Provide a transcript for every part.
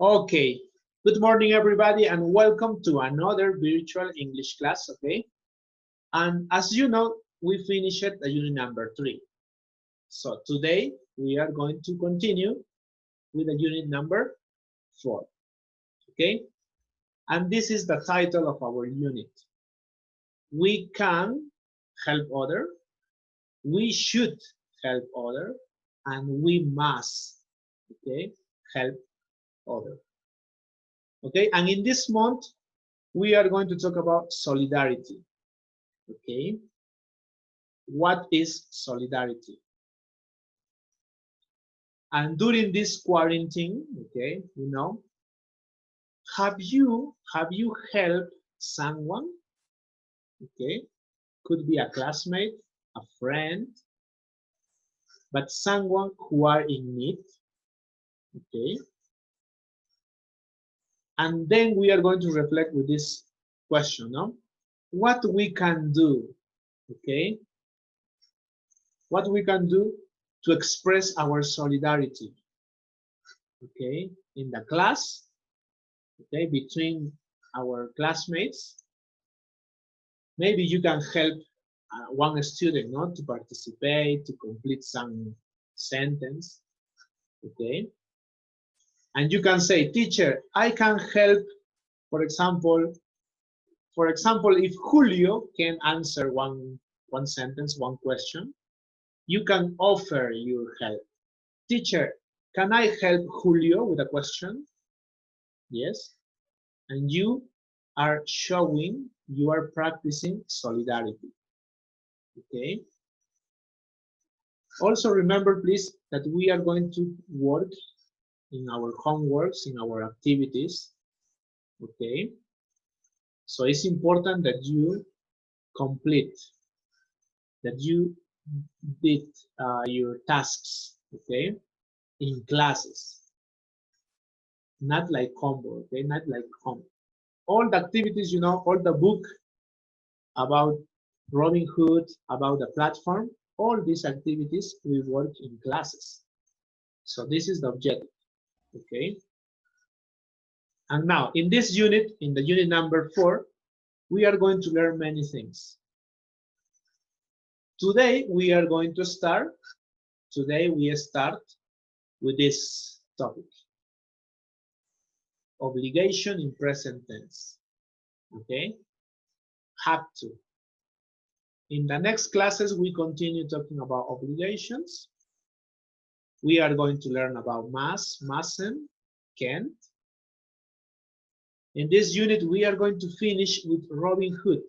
Okay, good morning everybody and welcome to another virtual English class, okay? And as you know, we finished the unit number 3. So today we are going to continue with the unit number 4, okay? And this is the title of our unit. We can help other, we should help other, and we must, okay, help other. Okay, and in this month, we are going to talk about solidarity. Okay, what is solidarity? And during this quarantine, okay, have you helped someone? Okay, could be a classmate, a friend, but someone who are in need. Okay, and then we are going to reflect with this question, no? What we can do, okay? What we can do to express our solidarity, okay, in the class, okay, between our classmates. Maybe you can help one student not to participate, to complete some sentence, okay? And you can say, teacher, I can help, for example, if Julio can answer one sentence, one question, you can offer your help. Teacher, can I help Julio with a question? Yes. And you are showing, you are practicing solidarity. Okay. Also remember, please, that we are going to work in our homeworks, in our activities. Okay. So it's important that you complete, that you did your tasks, okay, in classes. Not like homework, okay, not like home. All the activities, all the book about Robin Hood, about the platform, all these activities we work in classes. So this is the objective, okay? And now, in this unit, in the unit number 4, we are going to learn many things. Today, we start with this topic. Obligation in present tense, okay? Have to. In the next classes, we continue talking about obligations. We are going to learn about must, mustn't, can't. In this unit, we are going to finish with Robin Hood.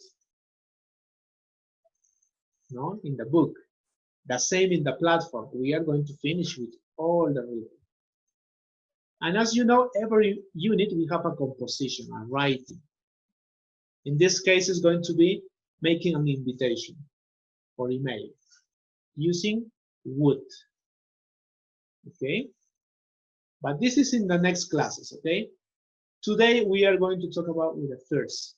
No, in the book. The same in the platform. We are going to finish with all the reading. And as you know, every unit we have a composition, a writing. In this case, it's going to be making an invitation or email using would. Okay? But this is in the next classes, okay? Today we are going to talk about with the first.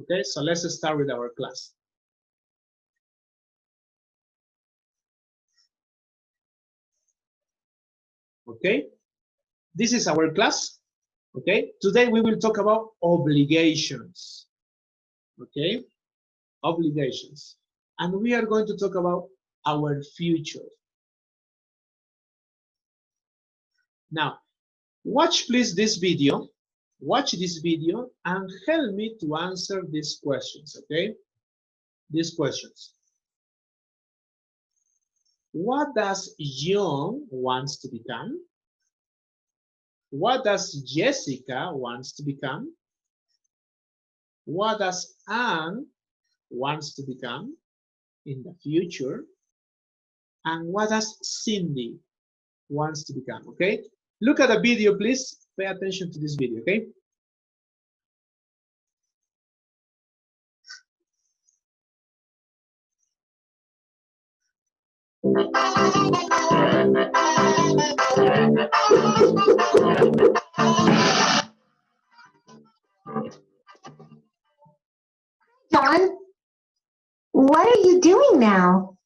Okay, so let's start with our class. Okay, this is our class. Okay, today we will talk about obligations. Okay, obligations. And we are going to talk about our future. Now, watch please this video. Watch this video and help me to answer these questions, okay? These questions. What does John wants to become? What does Jessica wants to become? What does Anne wants to become in the future? And what does Cindy wants to become, okay? Look at the video, please. Pay attention to this video, okay? John, what are you doing now?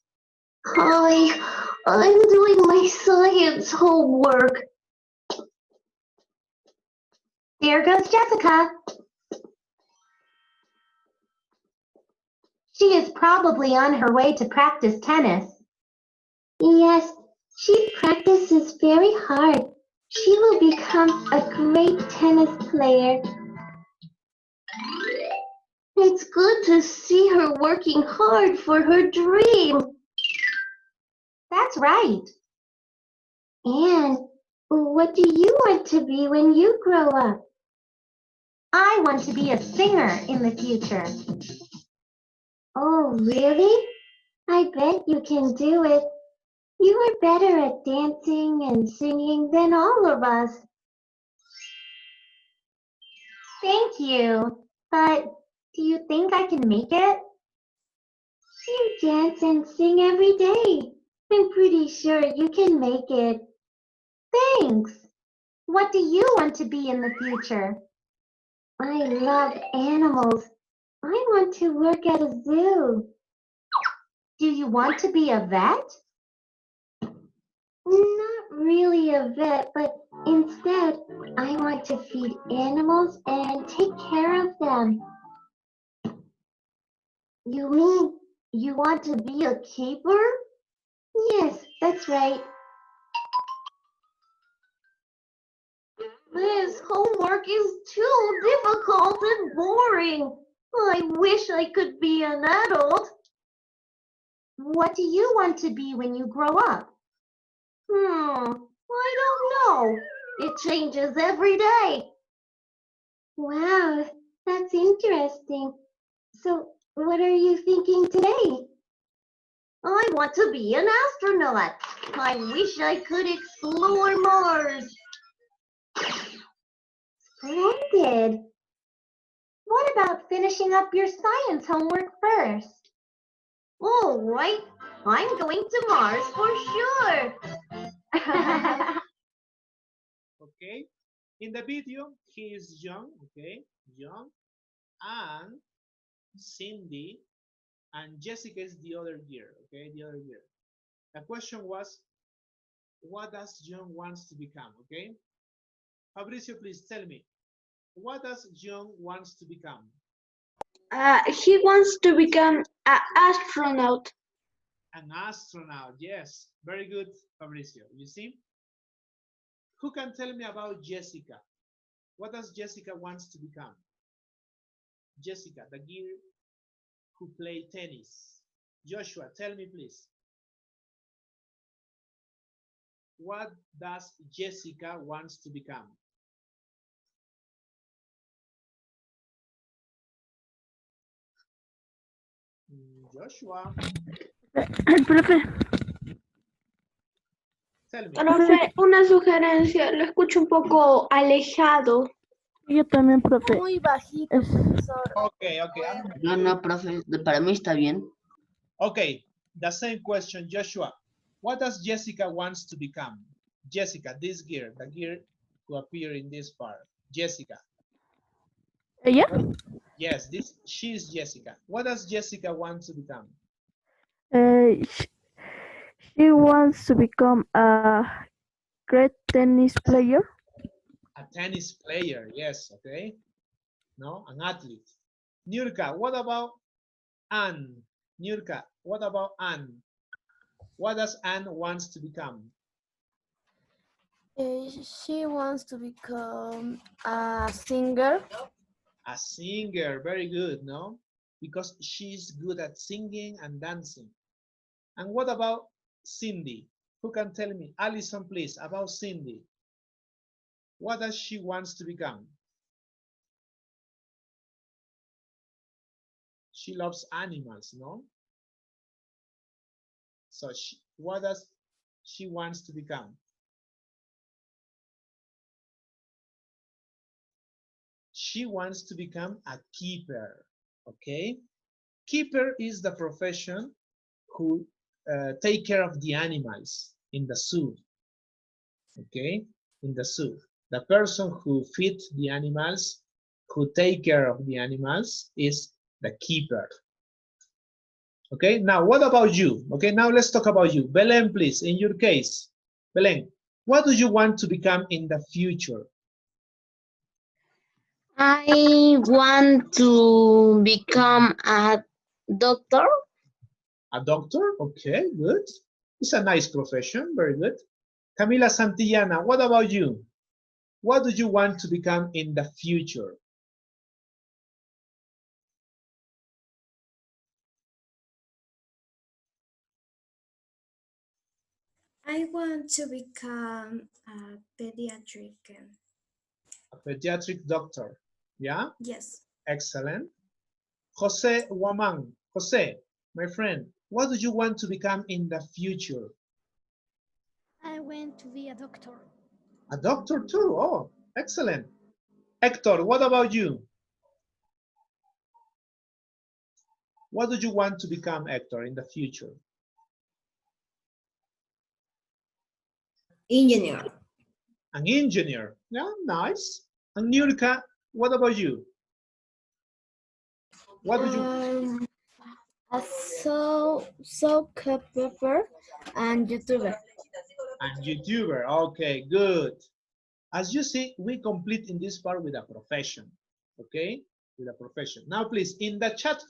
I'm doing my science homework. There goes Jessica. She is probably on her way to practice tennis. Yes, she practices very hard. She will become a great tennis player. It's good to see her working hard for her dream. That's right. And what do you want to be when you grow up? I want to be a singer in the future. Oh, really? I bet you can do it. You are better at dancing and singing than all of us. Thank you. But do you think I can make it? You dance and sing every day. I'm pretty sure you can make it. Thanks. What do you want to be in the future? I love animals. I want to work at a zoo. Do you want to be a vet? Not really a vet, but instead, I want to feed animals and take care of them. You mean you want to be a keeper? Yes, that's right. This homework is too difficult and boring. I wish I could be an adult. What do you want to be when you grow up? I don't know. It changes every day. Wow, that's interesting. So, what are you thinking today? I want to be an astronaut. I wish I could explore Mars. Splendid. What about finishing up your science homework first? All right, I'm going to Mars for sure. Okay. In the video, he is young, okay, young, and Cindy and Jessica is the other year, okay, the other year. The question was, what does John wants to become, okay? Fabricio, please tell me, what does John wants to become? He wants to become an astronaut. An astronaut, yes. Very good, Fabricio. You see? Who can tell me about Jessica? What does Jessica wants to become? Jessica, the girl who play tennis. Joshua, tell me please. What does Jessica wants to become? Joshua, Profe, tell me. Profe, una sugerencia, lo escucho un poco alejado. yo también, profe. Muy bajito, Es- profesor. Okay. No, profe, para mí está bien. Okay, the same question, Joshua. What does Jessica wants to become? Jessica, this girl, the girl who appear in this part. Jessica. ¿Ella? Yes, she is Jessica. What does Jessica want to become? She wants to become a great tennis player. A tennis player, yes, okay. No, an athlete. Nurka, what about Anne? Nurka, what about Anne? What does Anne wants to become? She wants to become a singer. A singer, very good, no? Because she's good at singing and dancing. And what about Cindy? Who can tell me? Alison, please, about Cindy. What does she wants to become? She loves animals, no? So what does she wants to become? She wants to become a keeper, okay? Keeper is the profession who take care of the animals in the zoo, okay? In the zoo. The person who feeds the animals, who take care of the animals is the keeper. Okay, now what about you? Okay, now let's talk about you. Belen, please, in your case. Belen, what do you want to become in the future? I want to become a doctor. A doctor? Okay, good. It's a nice profession. Very good. Camila Santillana, what about you? What do you want to become in the future? I want to become a pediatric. A pediatric doctor. Yeah? Yes. Excellent. Jose Waman. Jose, my friend, what do you want to become in the future? I want to be a doctor. A doctor too. Oh, excellent. Hector, what about you? What do you want to become, Hector, in the future? Engineer. An engineer. Yeah, nice. And Nurka, what about you? What do you? A soccer player and YouTuber. And YouTuber. Okay, good. As you see, we complete in this part with a profession. Okay, with a profession. Now, please, in the chat,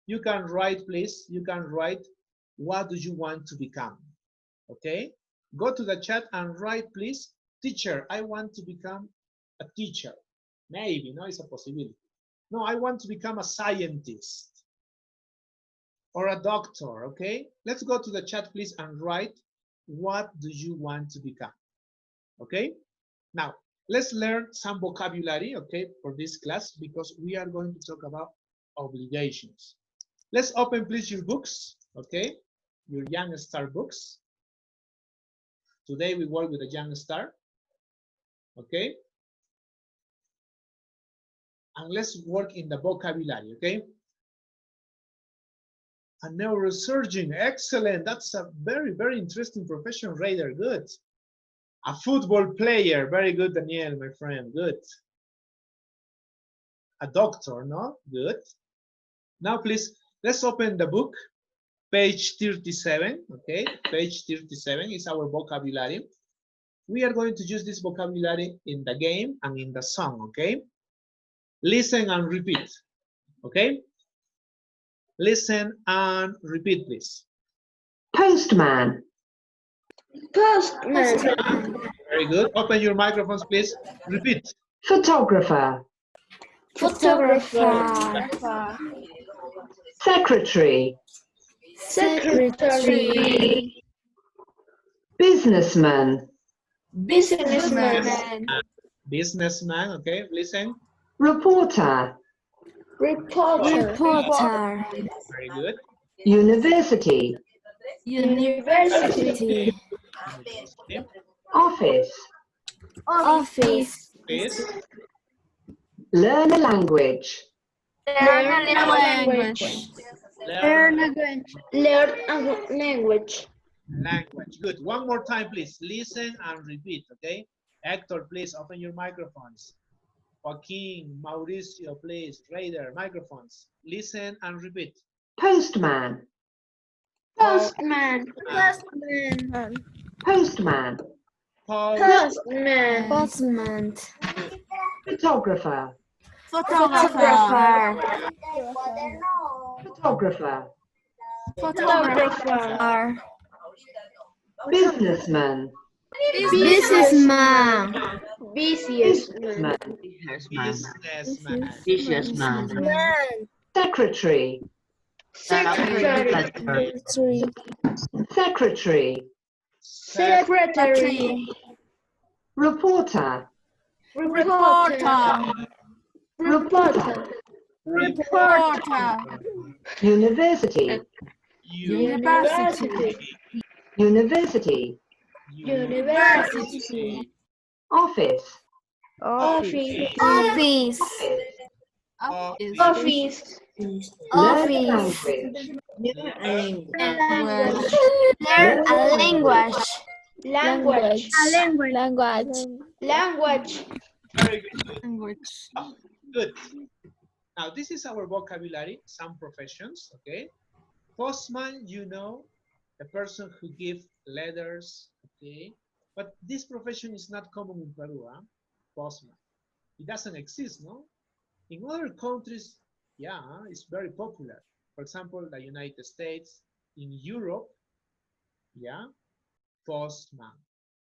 you can write, please. You can write, what do you want to become? Okay, go to the chat and write, please. Teacher, I want to become a teacher. Maybe, no, it's a possibility. No, I want to become a scientist or a doctor, okay? Let's go to the chat, please, and write, what do you want to become? Okay? Now, let's learn some vocabulary, okay, for this class, because we are going to talk about obligations. Let's open, please, your books, okay? Your Young Star books. Today we work with a Young Star, okay? And let's work in the vocabulary, okay? A neurosurgeon, excellent. That's a very, very interesting profession, Raider, good. A football player, very good, Daniel, my friend, good. A doctor, no? Good. Now, please, let's open the book, page 37, okay? Page 37 is our vocabulary. We are going to use this vocabulary in the game and in the song, okay? Listen and repeat, okay? Listen and repeat, please. Postman. Postman. Very good. Open your microphones, please. Repeat. Photographer. Photographer. Secretary. Secretary. Businessman. Businessman. Businessman, okay? Listen. Reporter. Reporter. Very good. University. University. Office. Please. Learn a language. Learn a language. Learn Learn a language. language. Good. One more time, please. Listen and repeat, okay? Hector, please open your microphones. Joaquin, Mauricio, please. Raider, microphones. Listen and repeat. Postman. Postman. Postman. Postman. Photographer. Photographer. Photographer. Businessman. Businessman. Businessman. Businessman. Secretary. Secretary. Secretary. Reporter. Reporter. University. University. University. University. Office. Office. Office. Learn a language. Learn a language. Language. Very good. Oh, good. Now, this is our vocabulary, some professions, okay? Postman, you know, the person who gives letters, okay? But this profession is not common in Peru, huh? Postman. It doesn't exist, no? In other countries, yeah, it's very popular. For example, the United States, in Europe, yeah, postman.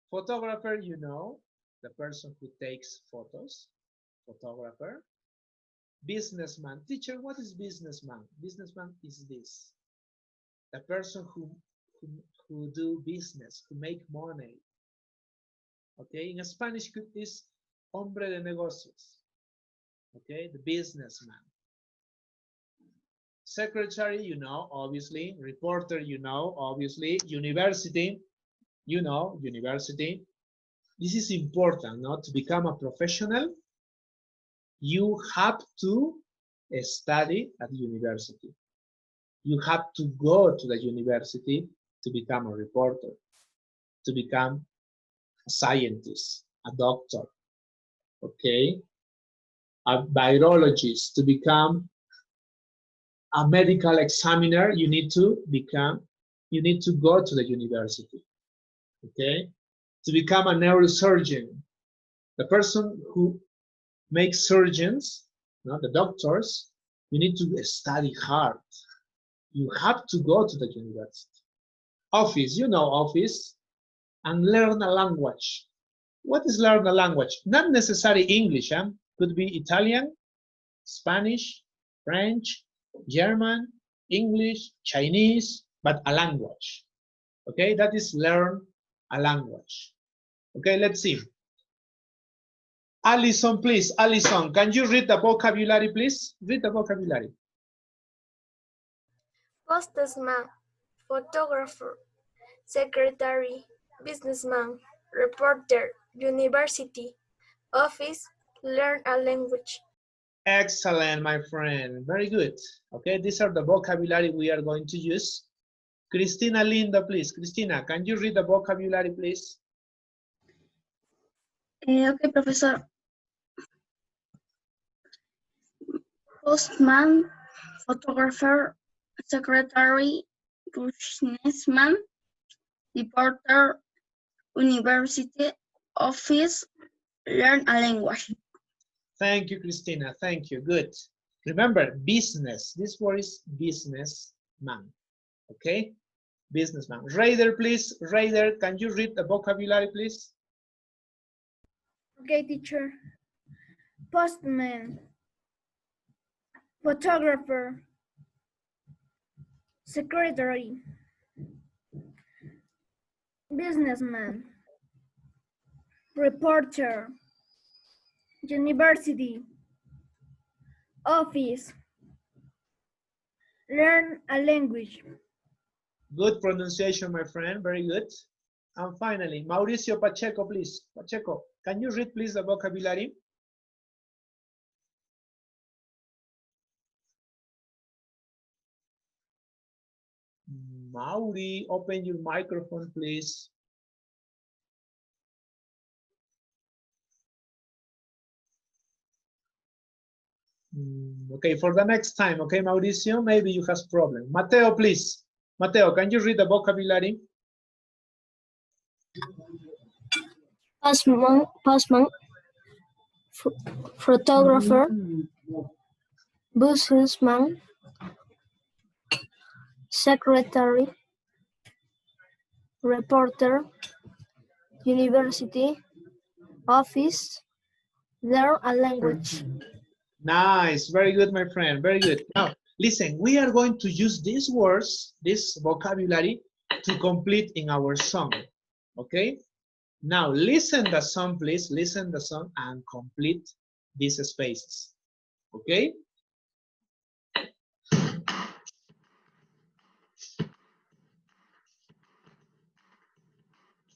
Photographer, you know, the person who takes photos, photographer. Businessman. Teacher, what is businessman? Businessman is this. The person who do business, who make money. Okay, in Spanish is hombre de negocios. Okay, the businessman. Secretary, you know, obviously. Reporter, you know, obviously. University, you know, university. This is important, no? To become a professional, you have to study at university. You have to go to the university to become a reporter, to become a scientist, a doctor, okay? A virologist, to become a medical examiner, you need to go to the university, okay? To become a neurosurgeon, the person who makes surgeons, you know, the doctors, you need to study hard. You have to go to the university. Office, you know office, and learn a language. What is learn a language? Not necessarily English, huh? Could be Italian, Spanish, French, German, English, Chinese, but a language. Okay, that is learn a language. Okay, let's see. Alison, please, Alison, can you read the vocabulary, please? Read the vocabulary. Postman, photographer, secretary, businessman, reporter, university, office, learn a language. Excellent, my friend. Very good. Okay, these are the vocabulary we are going to use. Cristina Linda, please. Cristina, can you read the vocabulary, please? Okay, Professor. Postman, photographer, secretary, businessman, reporter, university, office, learn a language. Thank you, Cristina. Thank you. Good. Remember, business. This word is businessman. Okay? Businessman. Raider, please. Raider, can you read the vocabulary, please? Okay, teacher. Postman, photographer, secretary, businessman, reporter, university, office, learn a language. Good pronunciation, my friend. Very good. And finally, Mauricio Pacheco, please. Pacheco, can you read, please, the vocabulary? Mauri, open your microphone, please. Okay, for the next time, okay, Mauricio, maybe you have problem. Mateo, please. Mateo, can you read the vocabulary? Postman, photographer, businessman, secretary, reporter, university, office, learn a language. Nice, very good, my friend, very good. Now, listen, we are going to use these words, this vocabulary, to complete in our song, okay? Now, listen the song, please, listen the song and complete these spaces, okay?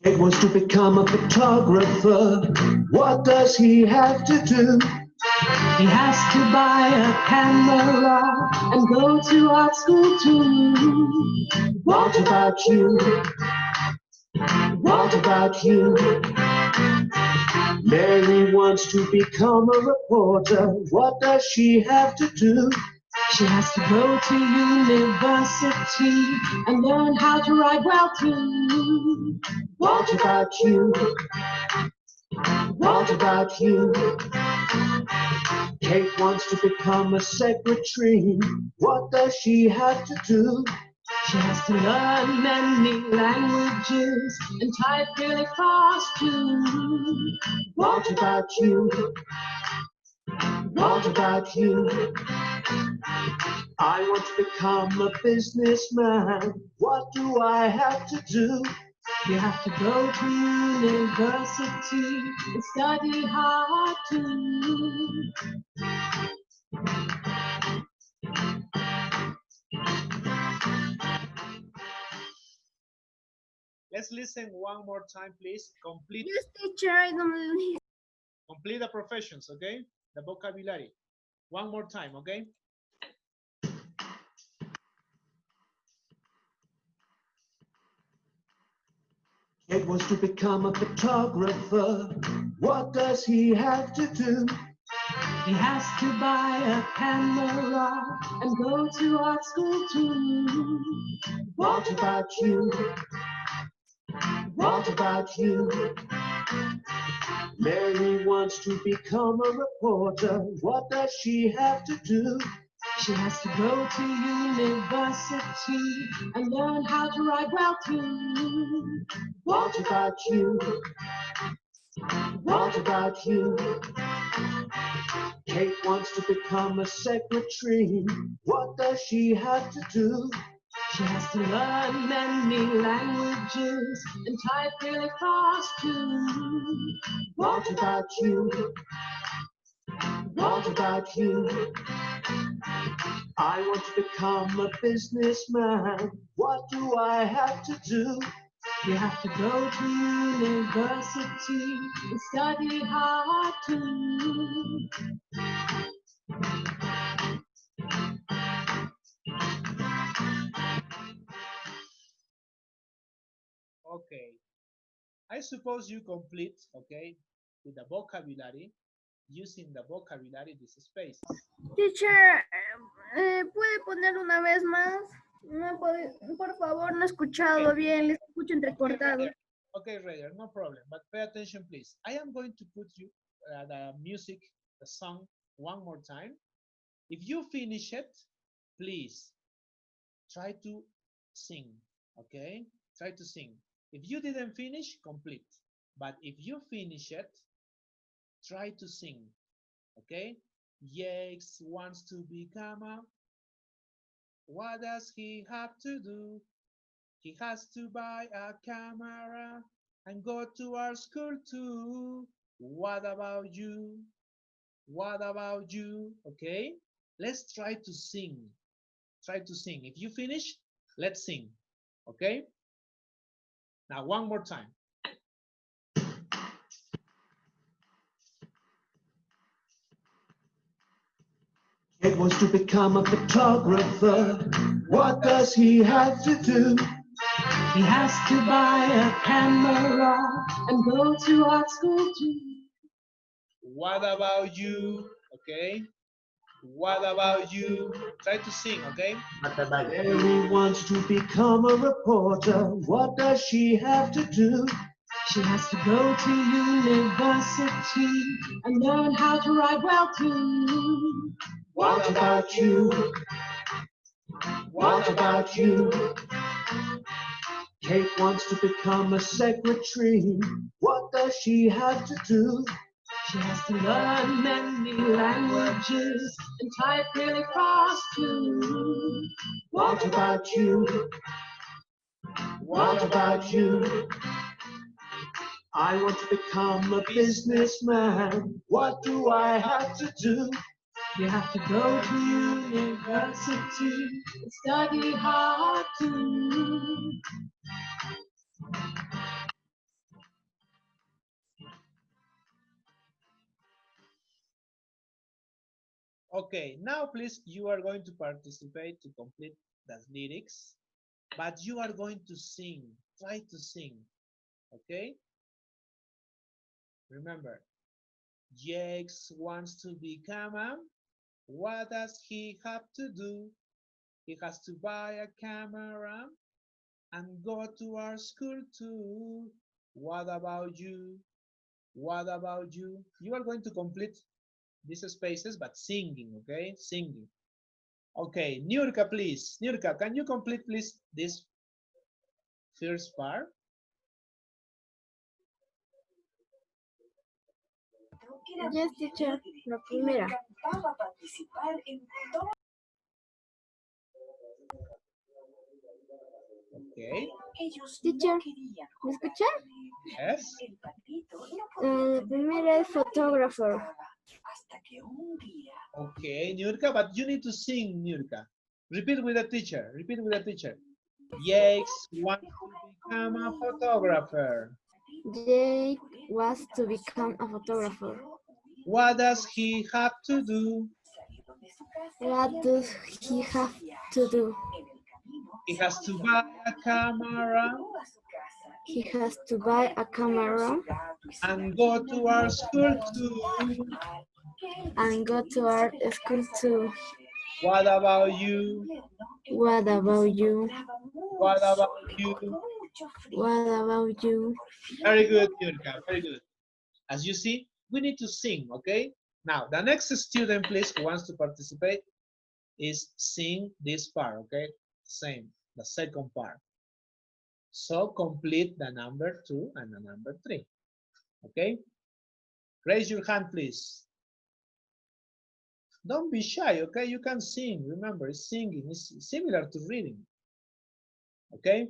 He wants to become a photographer. What does he have to do? He has to buy a camera and go to art school too. What about you? What about you? Mary wants to become a reporter. What does she have to do? She has to go to university and learn how to write well too. What about you? What about you? Kate wants to become a secretary. What does she have to do? She has to learn many languages and type really fast too. What about you? What about you? I want to become a businessman. What do I have to do? You have to go to university and study hard too. Let's listen one more time, please. Complete, Yes, teacher, I don't. complete the professions, okay? The vocabulary. One more time, okay? Kate wants to become a photographer. What does he have to do? He has to buy a camera and go to art school too. What about you? What about you? Mary wants to become a reporter. What does she have to do? She has to go to university and learn how to write well too. What about you? What about you? Kate wants to become a secretary. What does she have to do? She has to learn many languages and type really fast too. What about you? What about you? I want to become a businessman. What do I have to do? You have to go to university and study hard too. Okay. I suppose you complete, okay, with the vocabulary, using the vocabulary, this space. Teacher, ¿puede poner una vez más? No por favor, no he escuchado bien, les escucho entrecortado. Okay, Raider, no problem, but pay attention, please. I am going to put you the music, the song, one more time. If you finish it, please try to sing, okay? Try to sing. If you didn't finish, complete. But if you finish it, try to sing, okay? Yes, wants to become a. What does he have to do? He has to buy a camera and go to our school too. What about you? What about you? Okay, let's try to sing. Try to sing. If you finish, let's sing. Okay? Now, one more time. Kate wants to become a photographer. What does he have to do? He has to buy a camera and go to art school too. What about you? Okay? What about you? Try to sing, okay? Mary wants to become a reporter. What does she have to do? She has to go to university and learn how to write well too. What about you? What about you? Kate wants to become a secretary. What does she have to do? She has to learn many languages and type really fast too. What about you? What about you? I want to become a businessman. What do I have to do? You have to go to university and study hard too. Okay, now please, you are going to participate to complete the lyrics, but you are going to sing. Try to sing, okay? Remember, Jakes wants to become a. What does he have to do? He has to buy a camera and go to our school too. What about you? What about you? You are going to complete these spaces, but singing, okay? Singing. Okay, Niurka, please. Niurka, can you complete, please, this first part? Yes, teacher. La primera. Okay. Teacher, ¿me escucha? Yes. La primera es photographer. Okay, Niurka, but you need to sing, Niurka. Repeat with the teacher. Repeat with the teacher. Jake wants to become a photographer. Jake was to become a photographer. What does he have to do? What does he have to do? He has to buy a camera He has to buy a camera and go to our school too. and go to art school too. What about you? What about you? What about you? What about you? Very good, Yurka, very good. As you see, we need to sing, okay? Now, the next student, please, who wants to participate, is sing this part, okay? Same, the second part. So complete the number 2 and the number 3, okay? Raise your hand, please. Don't be shy, okay? You can sing. Remember, singing is similar to reading, okay?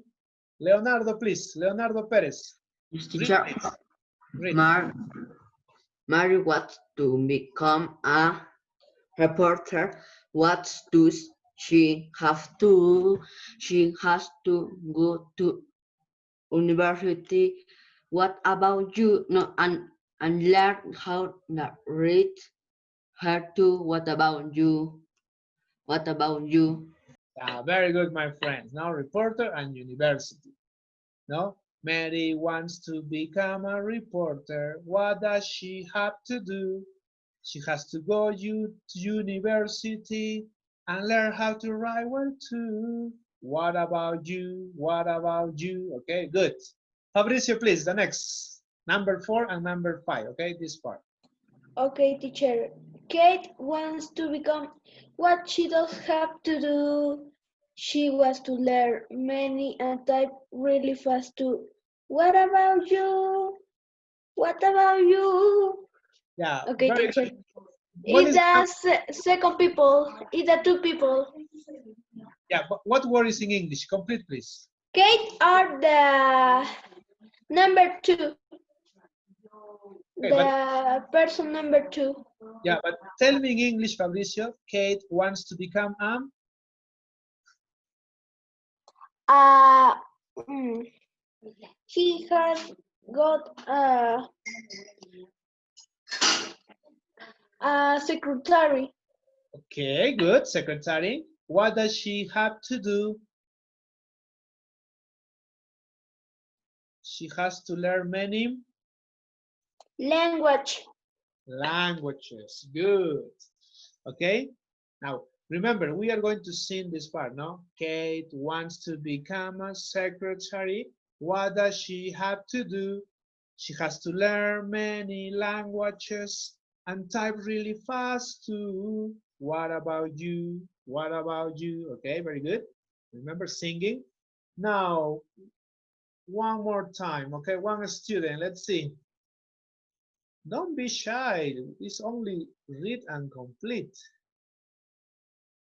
Leonardo, please. Leonardo Perez. Yes, teacher. Read. Mary wants to become a reporter. What does she have to? She has to go to university. What about you? No, and learn how to read. Her too. What about you? What about you? Very good, my friends. Now, reporter and university. No? Mary wants to become a reporter. What does she have to do? She has to go to university and learn how to write well too. What about you? What about you? Okay, good. Fabricio, please, the next. Number 4 and number 5, okay, this part. Okay, teacher. Kate wants to become what she does have to do. She wants to learn many and type really fast too. What about you? What about you? Yeah, Okay, very teacher. good. What It's is the second people. It's the two people. yeah, but what word is in English? Complete, please. Kate are the number 2. Okay, The person number 2. Yeah, but tell me in English, Fabricio. Kate wants to become He has got a secretary. Okay, good. Secretary. What does she have to do? She has to learn many languages. Good. Okay. Now, remember, we are going to sing this part, no? Kate wants to become a secretary. What does she have to do? She has to learn many languages and type really fast too. What about you? What about you? Okay, very good. Remember singing. Now, one more time, okay? One student, let's see. Don't be shy. It's only read and complete.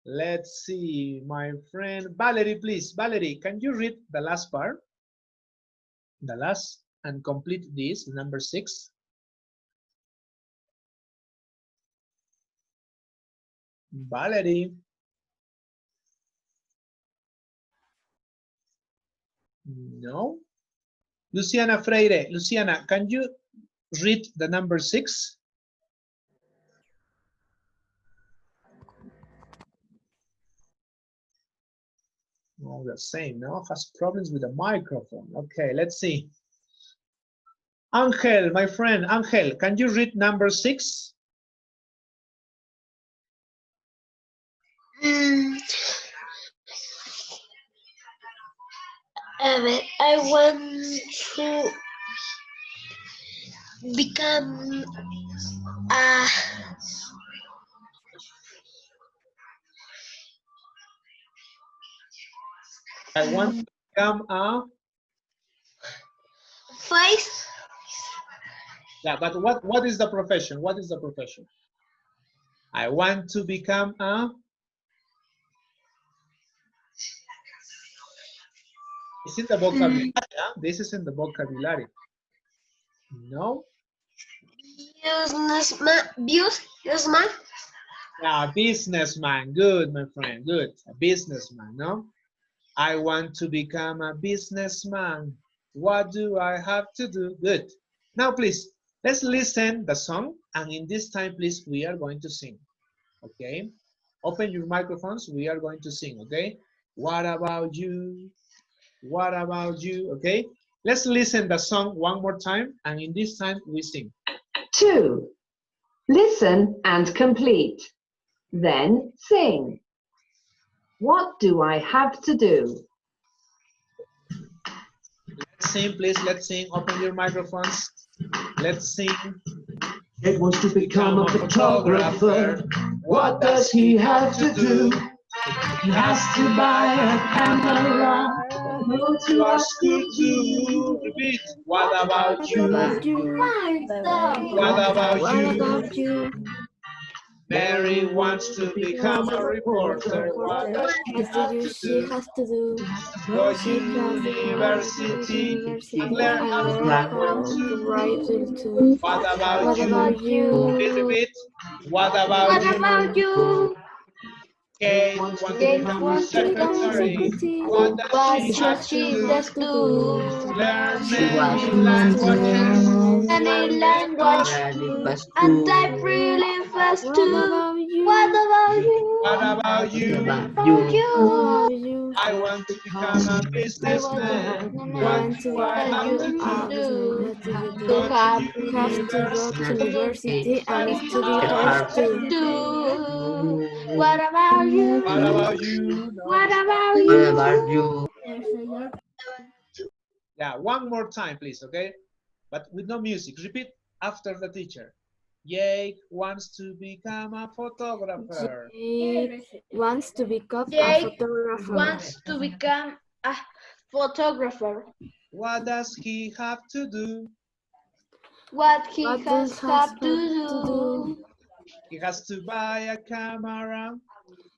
Let's see, my friend Valerie, please. Valerie, can you read the last part? The last and complete this, number 6. Valerie. No. Luciana Freire. Luciana, can you read the number 6? Oh, the same, no? Has problems with the microphone. Okay, let's see. Angel, my friend, Angel, can you read number 6? I want to become a I want to become a... Face. Yeah, but what is the profession? What is the profession? I want to become a... It's in the vocabulary. This is in the vocabulary. No? Businessman. Yeah, businessman. Good, my friend. Good. A businessman, no? I want to become a businessman. What do I have to do? Good. Now, please, let's listen the song. And in this time, please, we are going to sing. Okay? Open your microphones. We are going to sing, okay? What about you? What about you? Okay? Let's listen the song one more time. And in this time, we sing. 2. Listen and complete. Then sing. What do I have to do? Let's sing, please. Let's sing. Open your microphones. Let's sing. Jake wants to become a photographer. What does he have to do? He has to buy a camera. Go to our school to repeat. What about you? What about you? Mary wants to become a reporter. What does she have to do? Go to university and learn how to write. What about you? Repeat. What about you? Kate wants to become a secretary. What does she have to do? Learn many languages. And type really fast too. What about you? What about you? I want to become a businessman. What do I have to do? You have to go to university and study hard too. What about you? What about you? What about you? Yeah, one more time, please, okay? But with no music. Repeat after the teacher. Jake wants to become a photographer. Jake wants to become Jake a photographer. wants to become a photographer. What does he have to do? What he What has does got to to do? He has to buy a camera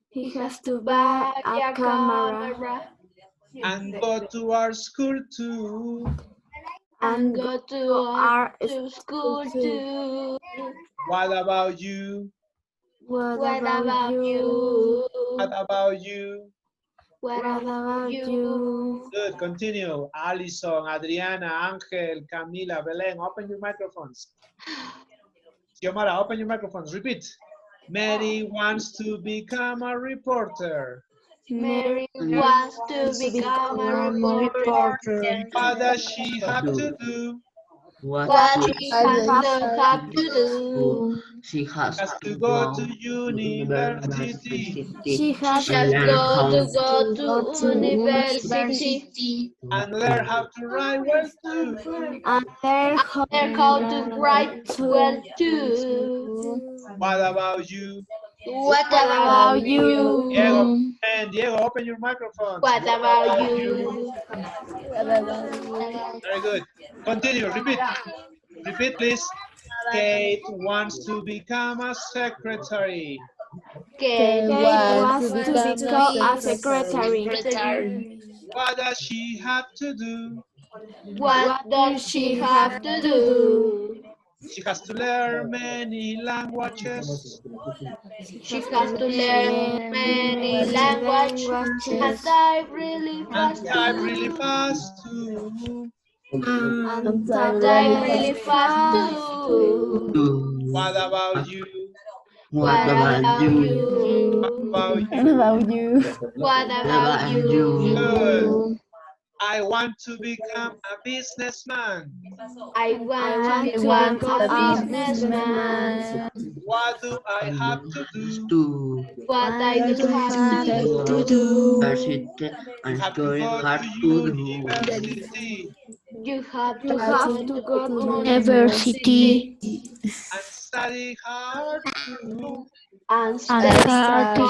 He has to buy a camera and go to our school too. And go to our school too. What about you? What What about about you? you? What about you? What What about you? Good, continue. Alison, Adriana, Angel, Camila, Belen, open your microphones. Xiomara, open your microphones. Repeat. Mary wants to become a reporter. Mary wants to become a reporter. What does she have to do? What She has to do. she has To go to university She has and learn how to go to university and learn how to write well too. and learn how and how to write well too. What about you? What about you? Diego, and Diego, open your microphone. What about you? Very good. Continue. Repeat. Repeat, please. Kate wants to become a secretary. Kate wants to become a secretary. What does she have to do? What does she have to do? She has to learn many languages. She has to learn many languages and type really fast. Type really fast too. And Type really fast too. What about you? What about you? What about you? What about you? Good. I want to become a businessman. I want to become a businessman. What do I have to do? To What I do have to do. university and Have to study go hard to to do. university You have you have to go to university and study hard too. and study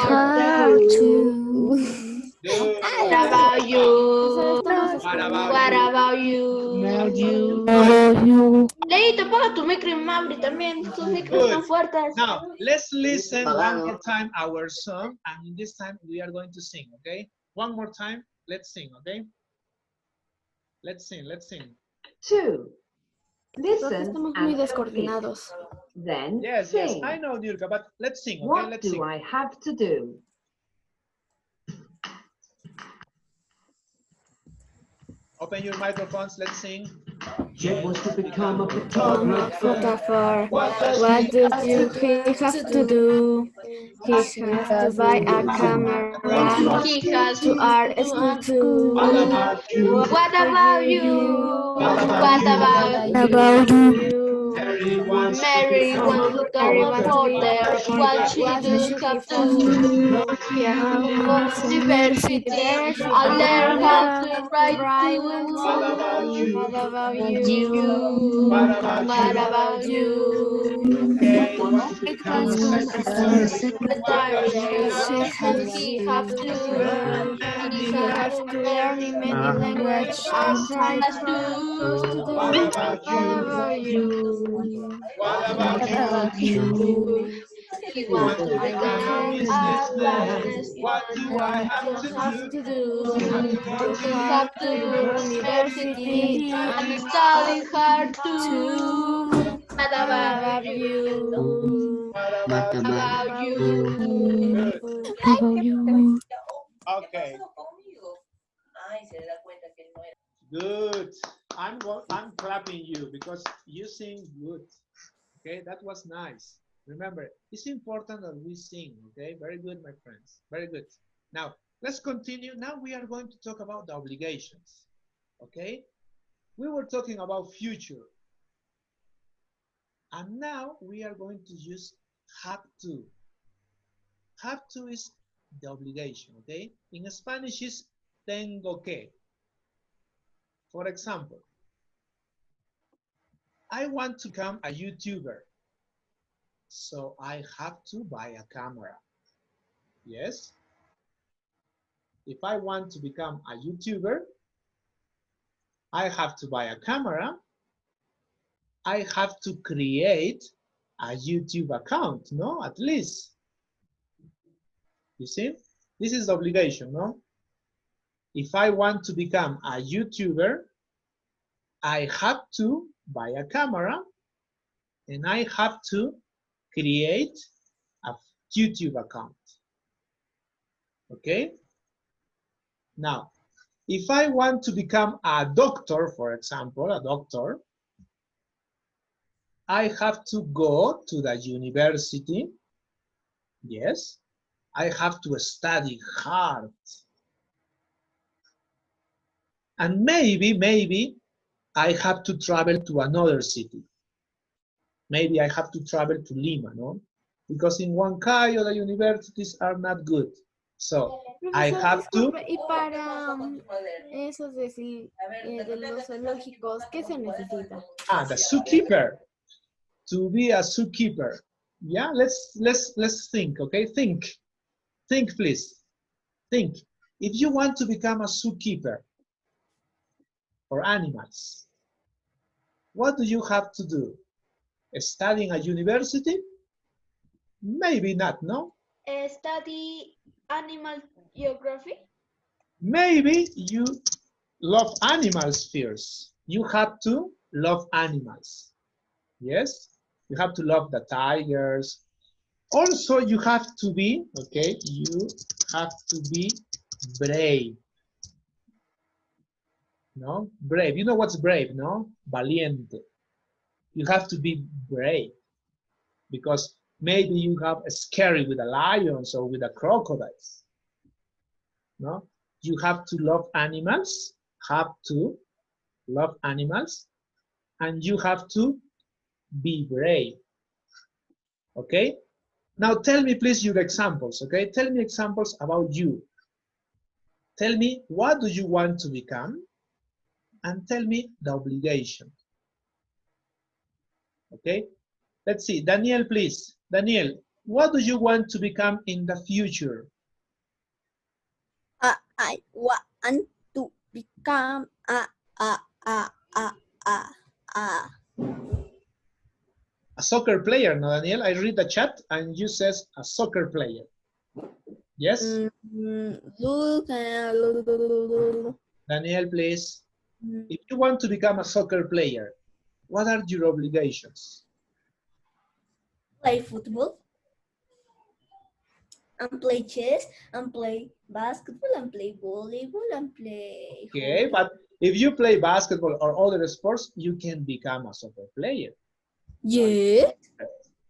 hard too. Good. What about you? What about What you? about you? You. Leito, apaga tu micro y Mauri también. Tus micros Good. están fuertes. Now, let's listen one Apagado. more time our song, and this time we are going to sing, okay? One more time, let's sing, okay? Let's sing, let's sing. 2. Listen Estamos and muy complete. descoordinados. Then Yes, sing. yes, I know, Nurka, but let's sing, okay? What Let's do sing. I have to do? Open your microphones, let's sing. Jake wants to become a I'm a photographer. photographer. What does What he does have he to have to do? He has to buy a camera He has to art school too. What about you? What about you? What What about About you? Mary wants Mary to wants to become a reporter. What she does have to do? Here Go to university. I learn how to write too. What about you? What about You. you? What about What you? about you? Jake wants to become a secretary. Secretary. He have to. He has To learn many languages and try has to. What about What you? about you? What about you? He wants to I want become a a businessman. What do I have to Have do? to do. You You have have to to university university and study hard too. to What about about you? you. What What about About about you? Good. About you. Okay. Good. I'm clapping you because you sing good. Okay, that was nice. Remember, it's important that we sing. Okay, very good, my friends. Very good. Now let's continue. Now we are going to talk about the obligations. Okay, we were talking about future, and now we are going to use have to. Have to is the obligation. Okay, in Spanish is tengo que. For example, I want to become a YouTuber, so I have to buy a camera. Yes? If I want to become a YouTuber, I have to buy a camera. I have to create a YouTube account, no? At least. You see? This is the obligation, no? If I want to become a YouTuber, I have to buy a camera and I have to create a YouTube account. Okay? Now, if I want to become a doctor, for example, a doctor, I have to go to the university. Yes, I have to study hard. And maybe I have to travel to another city. Maybe I have to travel to Lima, no? Because in Huancayo, the universities are not good. So I Profesor, have to. disculpe, y para esos de los zoológicos, ¿qué se necesita? The zookeeper. To be a zookeeper. Yeah, let's think, okay? Think, please. Think. If you want to become a zookeeper for animals, what do you have to do? Studying at university? Maybe not, no? Study animal geography. Maybe you love animals first. You have to love animals. Yes? You have to love the tigers. Also, you have to be, okay, you have to be brave. No? Brave. You know what's brave, no? Valiente. You have to be brave because maybe you have a scary with the lions or with the crocodiles. No? You have to love animals, have to love animals, and you have to be brave. Okay? Now tell me please your examples, okay? Tell me examples about you. Tell me what do you want to become and tell me the obligation. Okay? Let's see. Daniel, please. Daniel, what do you want to become in the future? I want to become a soccer player, no, Daniel? I read the chat and you says a soccer player. Yes? Daniel, please. If you want to become a soccer player, what are your obligations? Play football and play chess and play basketball and play volleyball and play Okay, hockey. but if you play basketball or other sports, you can become a soccer player. Yeah.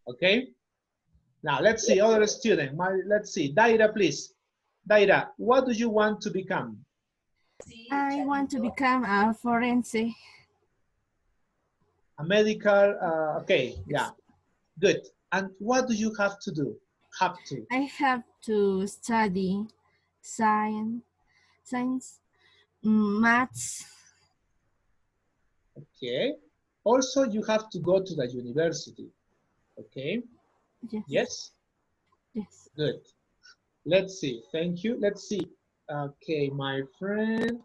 Okay? Now, let's see, other student. Let's see, Daira, please. Daira, what do you want to become? I want to become a forensic. A medical, okay, yeah, good. And what do you have to do? Have to. I have to study science, maths. Okay. Also, you have to go to the university. Okay. Yes. Yes? Yes. Good. Let's see. Thank you. Let's see. Okay, my friend.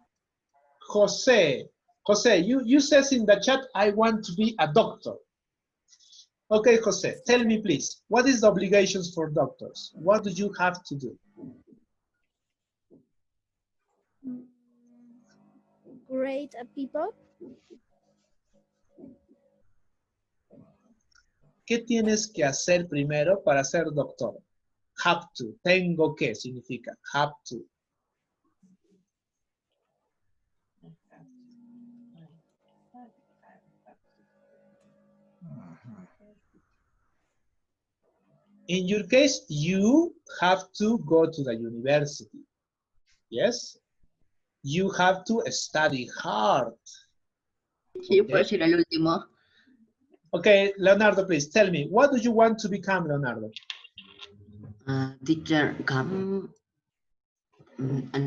Jose. Jose, you says in the chat, I want to be a doctor. Okay, Jose, tell me please, what is the obligations for doctors? What do you have to do? Great people. ¿Qué tienes que hacer primero para ser doctor? Have to. Tengo que significa have to. In your case, you have to go to the university. Yes? You have to study hard. Sí, puedo decir el último. Okay, Leonardo, please tell me, what do you want to become, Leonardo? Teacher, and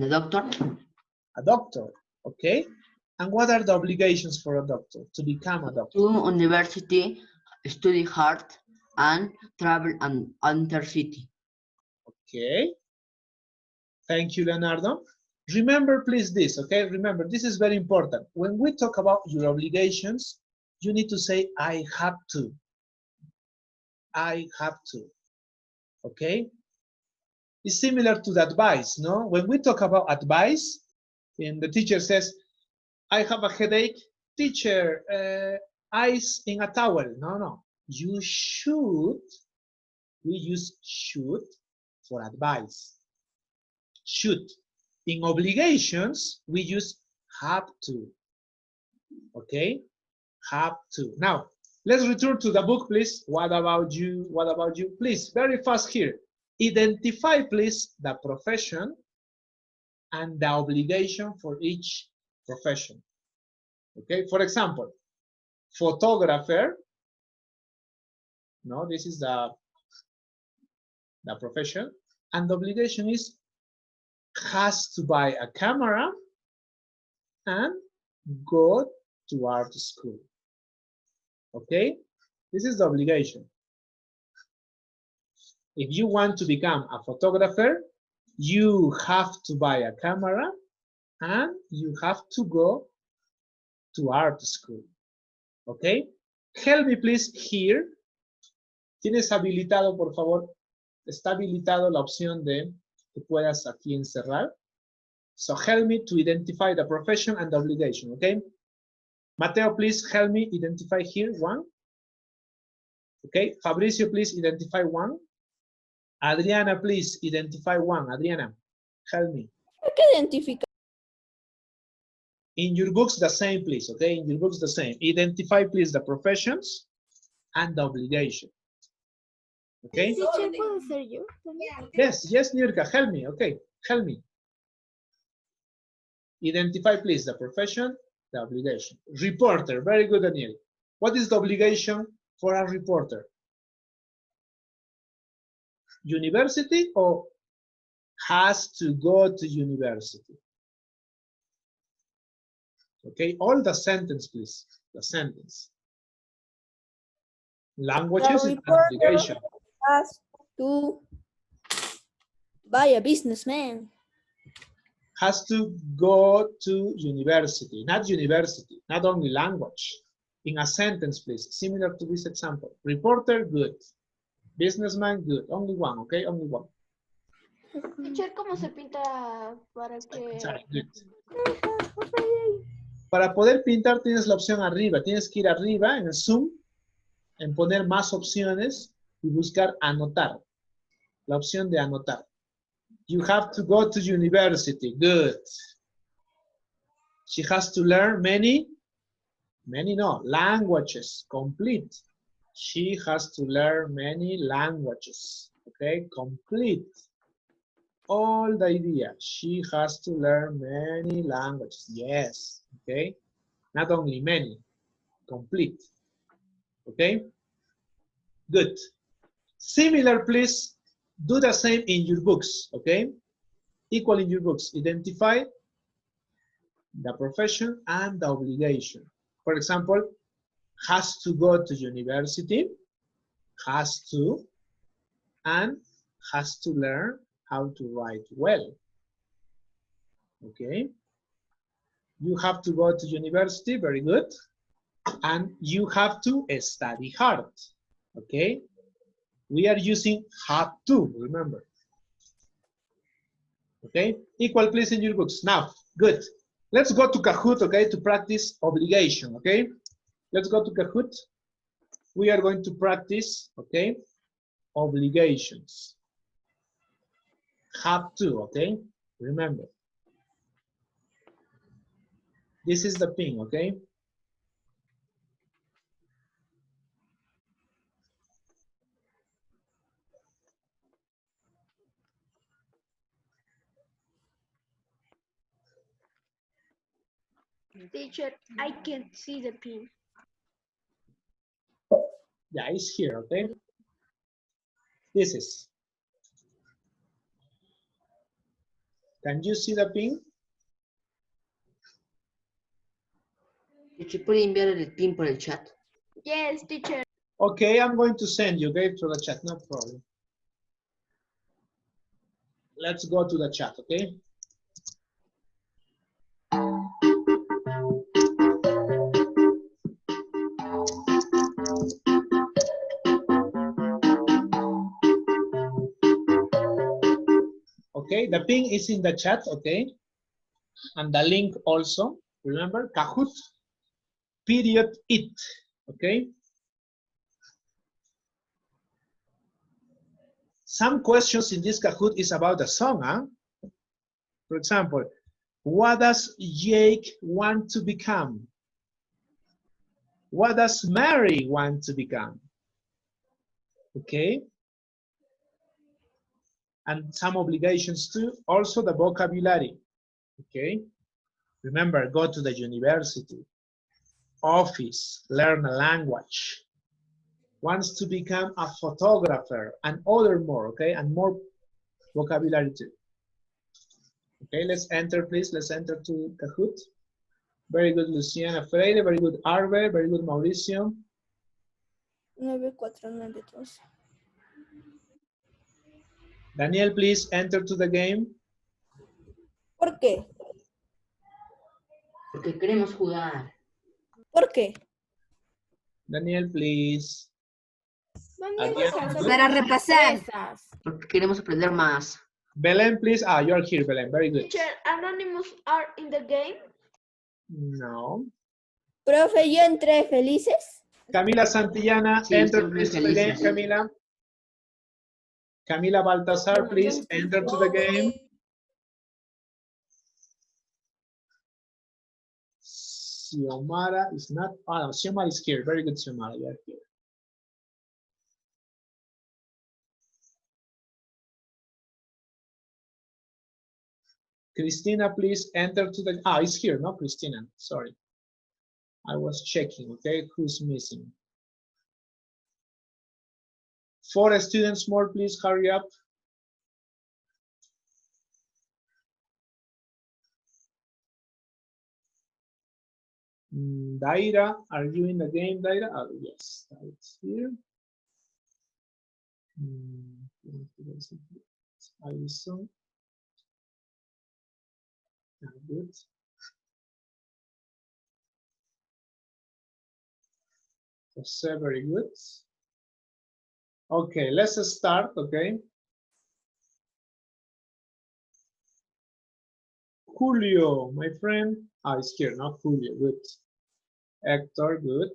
a doctor. A doctor, okay. And what are the obligations for a doctor to become a doctor? To university, study hard, and travel and intercity. Okay. Thank you, Leonardo. Remember, please, this, okay? Remember, this is very important. When we talk about your obligations, you need to say, I have to. I have to. Okay? It's similar to the advice, no? When we talk about advice, and the teacher says, I have a headache, teacher, ice in a towel. No, no. You should, we use should for advice. Should. In obligations, we use have to. Okay? Have to. Now, let's return to the book, please. What about you? What about you? Please, very fast here. Identify, please, the profession and the obligation for each profession. Okay? For example, photographer. No, this is the profession. And the obligation is has to buy a camera and go to art school. Okay? This is the obligation. If you want to become a photographer, you have to buy a camera and you have to go to art school. Okay? Help me please here. ¿Tienes habilitado, por favor? Está habilitado la opción de que puedas aquí encerrar. So help me to identify the profession and the obligation, okay? Mateo, please help me identify here one. Okay, Fabricio, please identify one. Adriana, please identify one. Adriana, help me. ¿Qué identifica? In your books, the same, please, okay? In your books, the same. Identify, please, the professions and the obligation. Okay? Teacher, ¿puedo ser yo? Yes, yes, Nirka, help me, okay? Help me. Identify, please, the profession, the obligation. Reporter, very good, Daniel. What is the obligation for a reporter? University or has to go to university? Okay, all the sentence, please, the sentence. Languages is an obligation. Has to buy a businessman. has to go to university, not only language. In a sentence, please, similar to this example. Reporter, good. Businessman, good. Only one, okay? Only one. Teacher, ¿cómo se pinta para que...? Sorry, good. Para poder pintar tienes la opción arriba. Tienes que ir arriba en el zoom, en poner más opciones y buscar anotar. La opción de anotar. You have to go to university. Good. She has to learn many no, languages. Complete. She has to learn many languages. Okay, complete. All the idea. She has to learn many languages. Yes. Okay. Not only many. Complete. Okay. Good. Similar, please do the same in your books. Okay. Equal in your books. Identify the profession and the obligation. For example, has to go to university, has to, and has to learn how to write well. Okay. You have to go to university, very good. And you have to study hard. Okay. We are using have to, remember. Okay. Equal, please, in your books. Now, good. Let's go to Kahoot, okay, to practice obligation, okay? Let's go to Kahoot. We are going to practice, okay, obligations. Have to, okay? Remember. This is the pin, okay? Teacher, I can't see the pin. Yeah, it's here, okay? This is. Can you see the pin? Teacher, ¿puede enviar el pin por el chat? Yes, teacher. Okay, I'm going to send you, okay, to the chat, no problem. Let's go to the chat, okay? Okay, the pin is in the chat, okay? And the link also, remember, Kahoot, period, it, okay? Some questions in this Kahoot is about a song, huh? For example, what does Jake want to become? What does Mary want to become? Okay? And some obligations too, also the vocabulary, okay? Remember, go to the university, office, learn a language, wants to become a photographer, and other more, okay? And more vocabulary too. Okay, let's enter, please. Let's enter to Kahoot. Very good, Luciana Freire. Very good, Arbe. Very good, Mauricio. 9493. Daniel, please enter to the game. ¿Por qué? Porque queremos jugar. ¿Por qué? Daniel, please. Para repasar. Porque queremos aprender más. Belén, please. Ah, you're here, Belén. Very good. Teacher, Anonymous are in the game? No. Profe, yo entré felices. Camila Santillana, Sí, enter están muy please to the game, felices. Camila. Camila Baltasar, please enter to the game. Xiomara is not, no, Xiomara is here. Very good, Xiomara, you're here. Christina, please enter to the, it's here, no, Christina, sorry. I was checking, okay, who's missing. 4 students more, please hurry up. Daira, are you in the game, Daira? Oh, yes, it's here. Alison. Good. Jose, very good. Okay, let's start, okay? Julio, my friend. Ah, it's here, not Julio, good. Hector, good.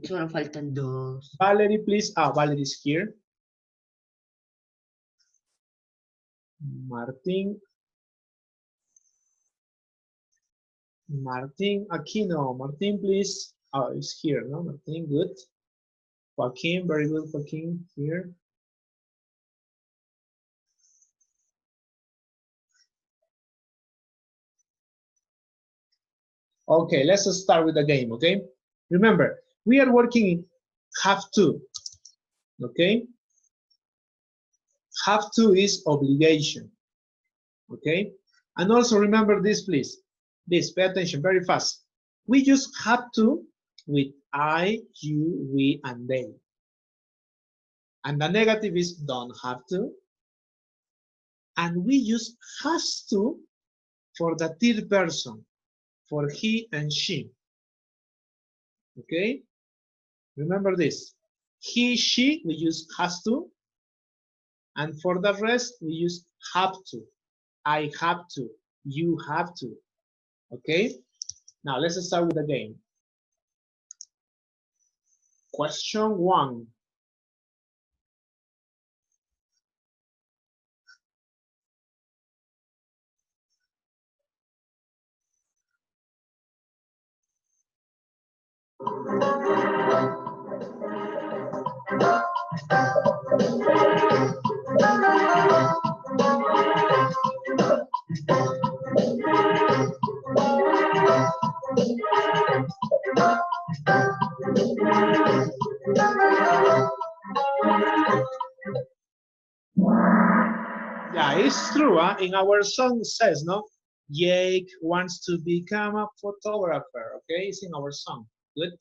Solo faltan dos. Valerie, please. Ah, Valerie is here. Martin. Martin Aquino. Martin, please. Oh, it's here, no? Martin, good. Joaquin, very good, Joaquin, here. Okay, let's start with the game, okay? Remember, we are working in have to, okay? Have to is obligation, okay? And also remember this, please. Please pay attention very fast. We use have to with I, you, we, and they. And the negative is don't have to. And we use has to for the third person, for he and she. Okay? Remember this. He, she, we use has to. And for the rest, we use have to. I have to. You have to. Okay? Now let's start with the game. Question 1. Yeah, it's true. In our song it says, no? Jake wants to become a photographer. Okay, it's in our song. Good.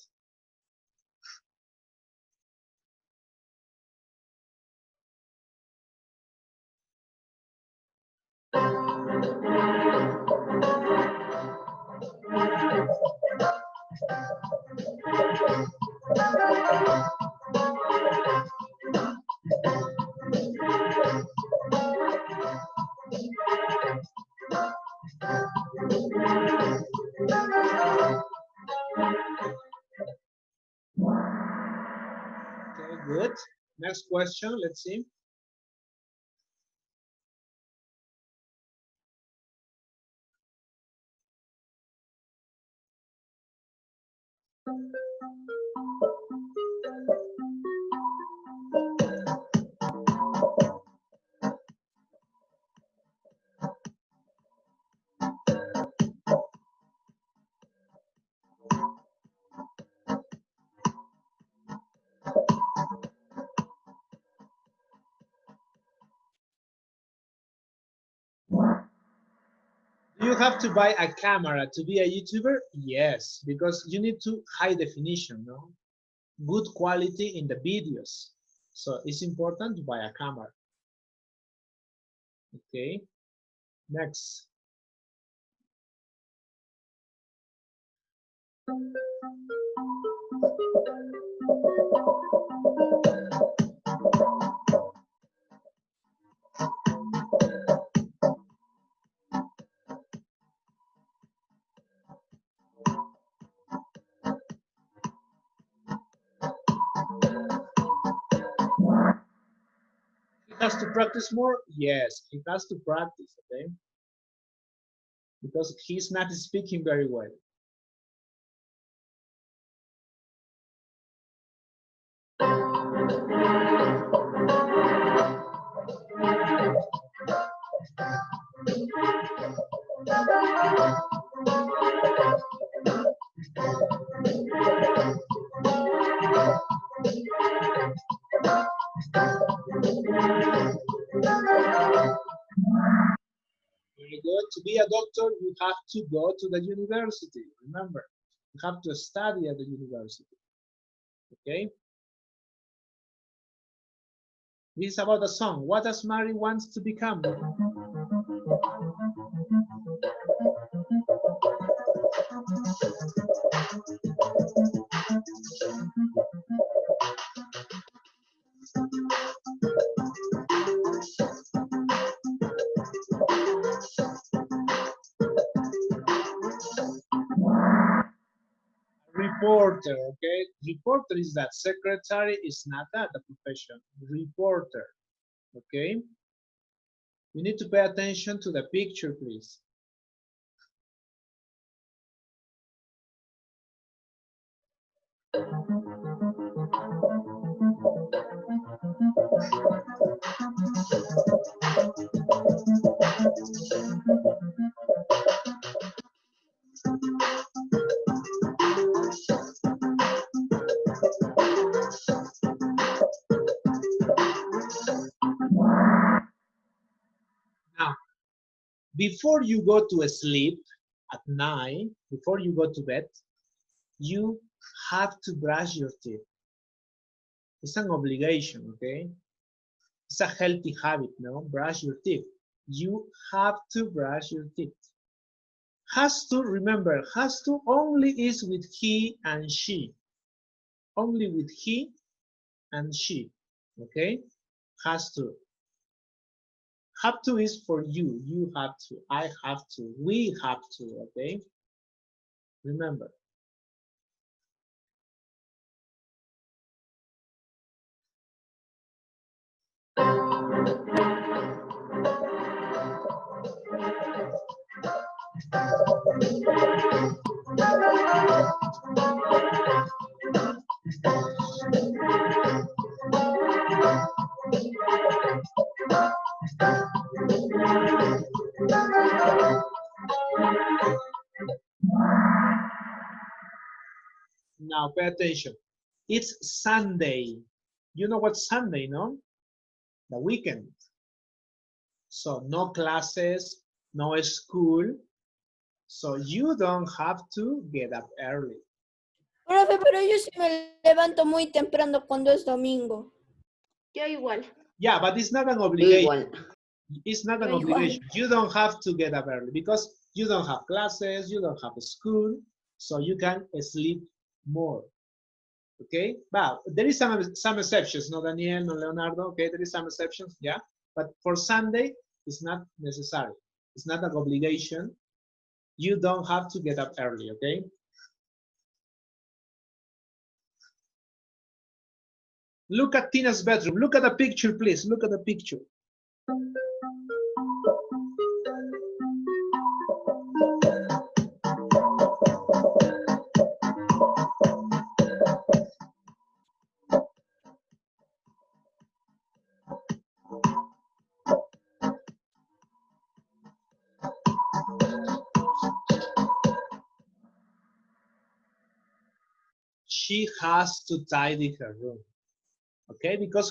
Okay, good. Next question, let's see. Do you have to buy a camera to be a YouTuber? Yes, because you need to high definition, no? Good quality in the videos. So it's important to buy a camera. Okay, next. He has to practice more? Yes, he has to practice, okay? Because he's not speaking very well. Very good. To be a doctor, you have to go to the university. Remember, you have to study at the university. Okay? This is about a song. What does Mary wants to become? Reporter, okay? Reporter is that. Secretary is not that, the profession. Reporter, okay? You need to pay attention to the picture, please. Now, before you go to sleep at night, before you go to bed, you have to brush your teeth. It's an obligation, okay? It's a healthy habit, no? Brush your teeth. You have to brush your teeth. Has to, remember, has to only is with he and she. Only with he and she, okay? Has to. Have to is for you. You have to. I have to. We have to, okay? Remember. Now pay attention. It's Sunday. You know what's Sunday, no? The weekend. So no classes, no school. So you don't have to get up early. Profe, pero yo sí me levanto muy temprano cuando es domingo. Yo igual. Yeah, but it's not an obligation. It's not an obligation. You don't have to get up early because you don't have classes, you don't have school, so you can sleep more. Okay, but there is some exceptions, no Daniel, no Leonardo, okay, there is some exceptions, yeah, but for Sunday, it's not necessary. It's not an obligation. You don't have to get up early, okay? Look at Tina's bedroom. Look at the picture, please. Look at the picture. She has to tidy her room, okay? Because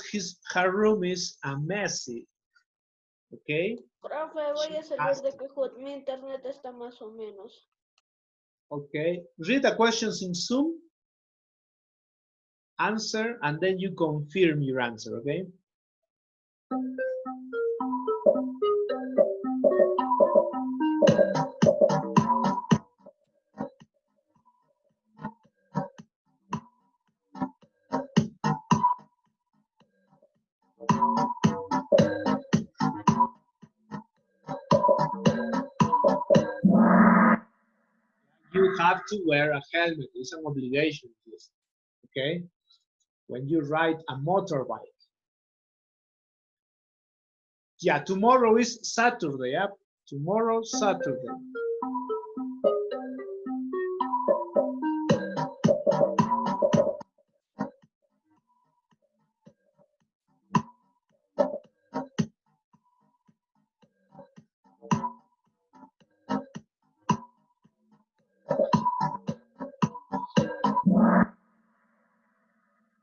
her room is a messy, okay? Profe, voy a salir de Kahoot. Mi internet está más o menos. Okay, read the questions in Zoom, answer, and then you confirm your answer, okay? You have to wear a helmet. It's an obligation, please. Okay? When you ride a motorbike. Yeah, tomorrow is Saturday, yeah? Tomorrow, Saturday.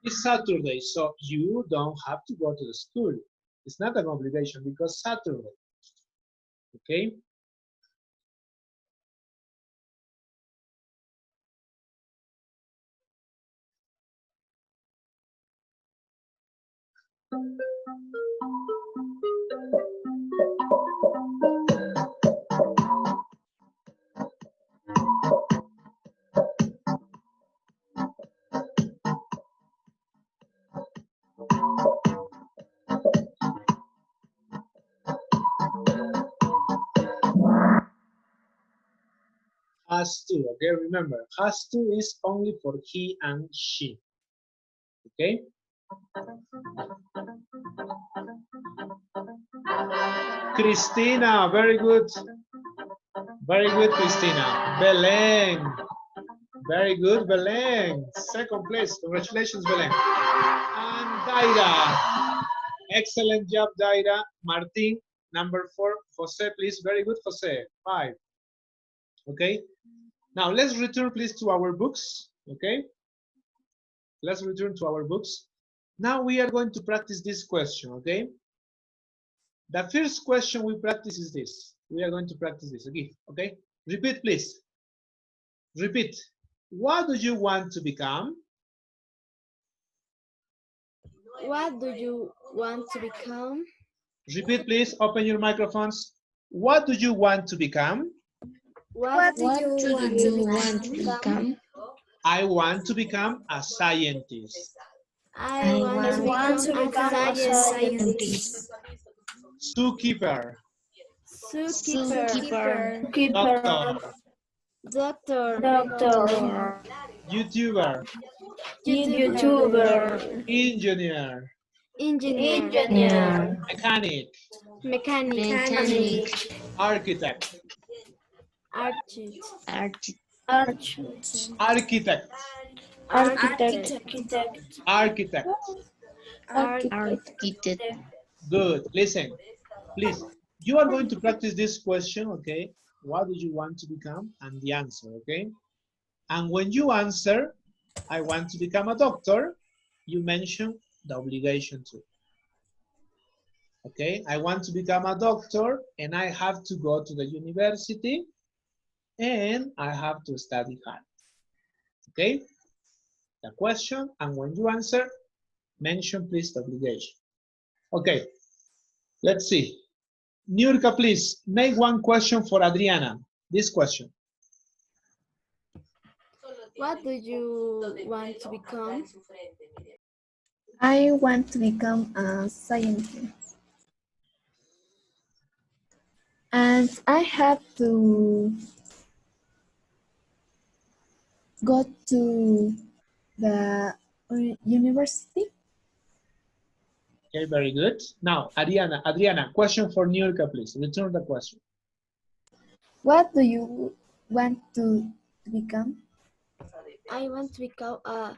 It's Saturday, so you don't have to go to the school. It's not an obligation because Saturday. Okay? Has to, okay? Remember, has to is only for he and she, okay? Christina, very good. Very good, Christina. Belén. Very good, Belén. Second place. Congratulations, Belén. And Daira. Excellent job, Daira. Martin, number 4. Jose, please. Very good, Jose. 5. Okay. Now, let's return, please, to our books. Okay. Let's return to our books. Now we are going to practice this question, okay? The first question we practice is this. We are going to practice this, okay? Repeat, please. Repeat. What do you want to become? What do you want to become? Repeat, please. Open your microphones. What do you want to become? What do you want to become? I want to become a scientist. I want to become a scientist. Zookeeper. Zookeeper. Doctor. Doctor. YouTuber. Engineer. Mechanic. Architect. Architect. Good. Listen, please. You are going to practice this question, okay? What do you want to become? And the answer, okay? And when you answer, I want to become a doctor, you mention the obligation to. Okay, I want to become a doctor and I have to go to the university and I have to study hard. Okay, the question, and when you answer, mention please the obligation. Okay, let's see. Niurka, please make one question for Adriana. This question. What do you want to become? I want to become a scientist. And I have to go to the university. Okay, very good. Now, Adriana, question for Niurka, please. Return the question. What do you want to become? I want to become a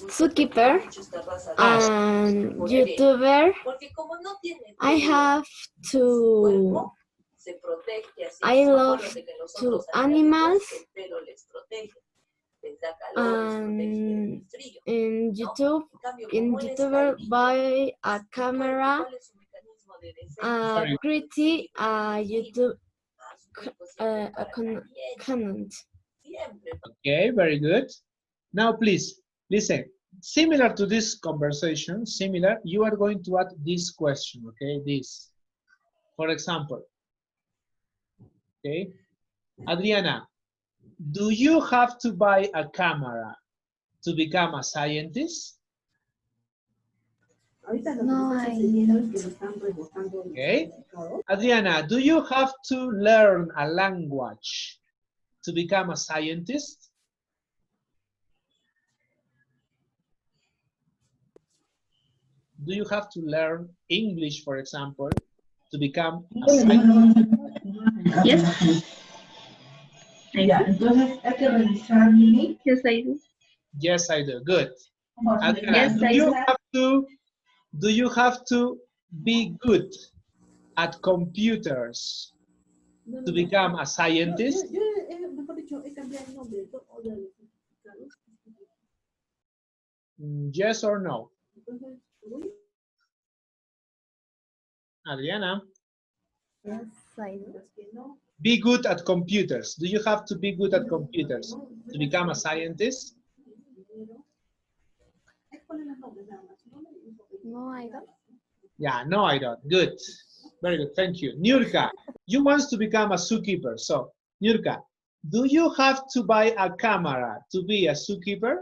zookeeper and YouTuber. I have to. I love to animals. In YouTuber buy a camera, pretty YouTube comment. Okay, very good. Now, please, listen. Similar to this conversation, you are going to add this question, okay? This. For example, okay? Adriana, do you have to buy a camera to become a scientist? No, I don't. Okay. Adriana, do you have to learn a language to become a scientist? Do you have to learn English, for example, to become a scientist? Yes. Entonces hay que revisar mi. Yes, I do. Yes, I do. Good. Adriana, Yes, do you have to be good at computers to become a scientist? Yes or no? Adriana? Yes, I do. Be good at computers. Do you have to be good at computers to become a scientist? No, I don't. Yeah, no, I don't. Good. Very good. Thank you. Nurka, you want to become a zookeeper. So, Nurka, do you have to buy a camera to be a zookeeper?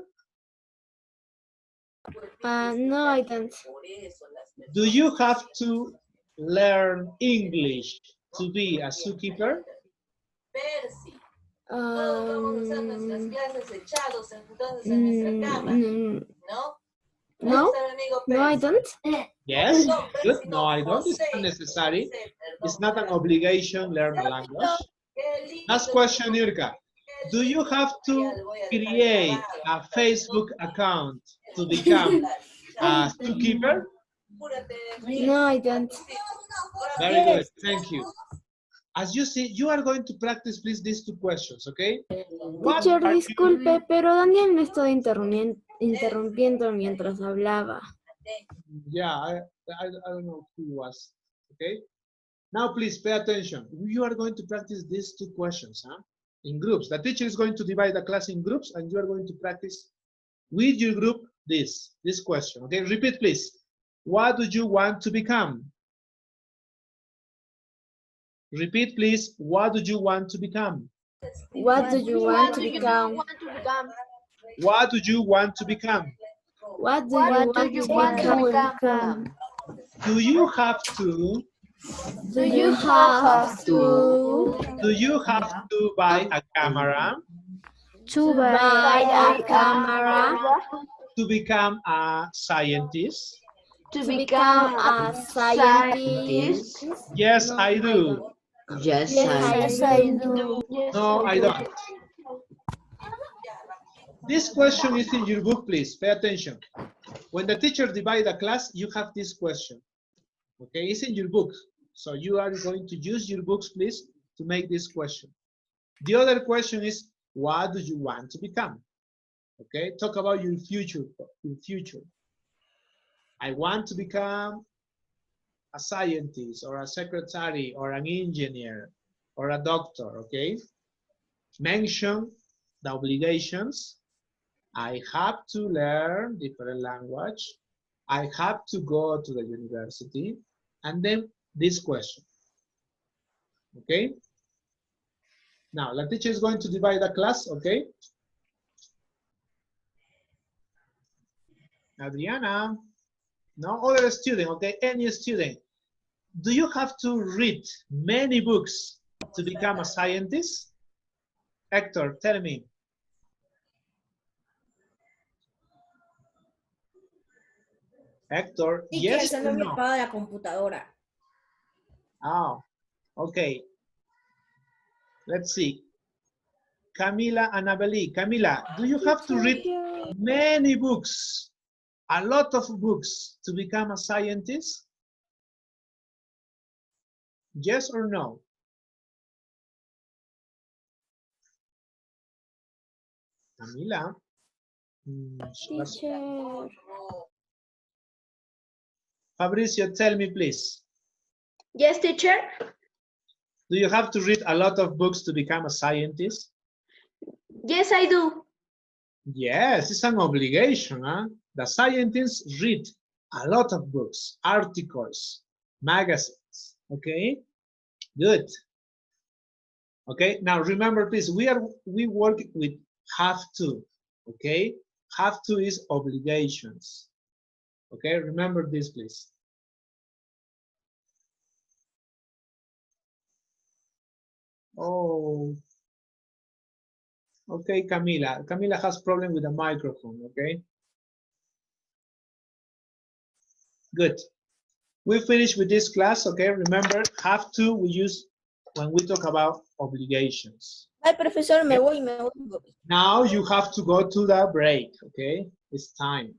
No, I don't. Do you have to learn English to be a zookeeper? No, no, I don't. Yes, good. No, I don't. It's not necessary. It's not an obligation, learn a language. Last question, Nurka. Do you have to create a Facebook account to become a zookeeper? No, I don't. Very good. Thank you. As you see, you are going to practice, please, these two questions, okay? Teacher, disculpe, pero Daniel me estaba interrumpiendo mientras hablaba. Yeah, I don't know who was, okay? Now, please pay attention. You are going to practice these two questions, huh? In groups. The teacher is going to divide the class in groups, and you are going to practice with your group this question, okay? Repeat, please. What do you want to become? Repeat, please. What do you want to become? What do you want to become? What do you want to become? What do you want to become? Do you have to? Do you have to? Do you have to buy a camera? To buy a camera? To become a scientist? To become a scientist? Yes, I do. Yes, I do. No, I don't. This question is in your book, please. Pay attention. When the teacher divides the class, you have this question. Okay, it's in your book. So you are going to use your books, please, to make this question. The other question is, what do you want to become? Okay, talk about your future. I want to become a scientist or a secretary or an engineer or a doctor, okay? Mention the obligations. I have to learn different language. I have to go to the university. And then this question, okay? Now, the teacher is going to divide the class, okay? Adriana, no other student, okay? Any student. Do you have to read many books to become a scientist? Hector, tell me. Hector, yes or no? La computadora. Oh, okay. Let's see. Camila Annabeli. Camila, do you have to read many books, a lot of books to become a scientist? Yes or no? Camila. Teacher. Fabricio, tell me, please. Yes, teacher. Do you have to read a lot of books to become a scientist? Yes, I do. Yes, it's an obligation. Huh? The scientists read a lot of books, articles, magazines. Okay, good. Okay, now remember, please, we work with have to. Okay, have to is obligations. Okay, remember this, please. Oh, okay, Camila. Camila has problem with the microphone, okay? Good. We finished with this class, okay? Remember, have to we use when we talk about obligations. Ay, profesor, me voy. Now you have to go to the break, okay? It's time.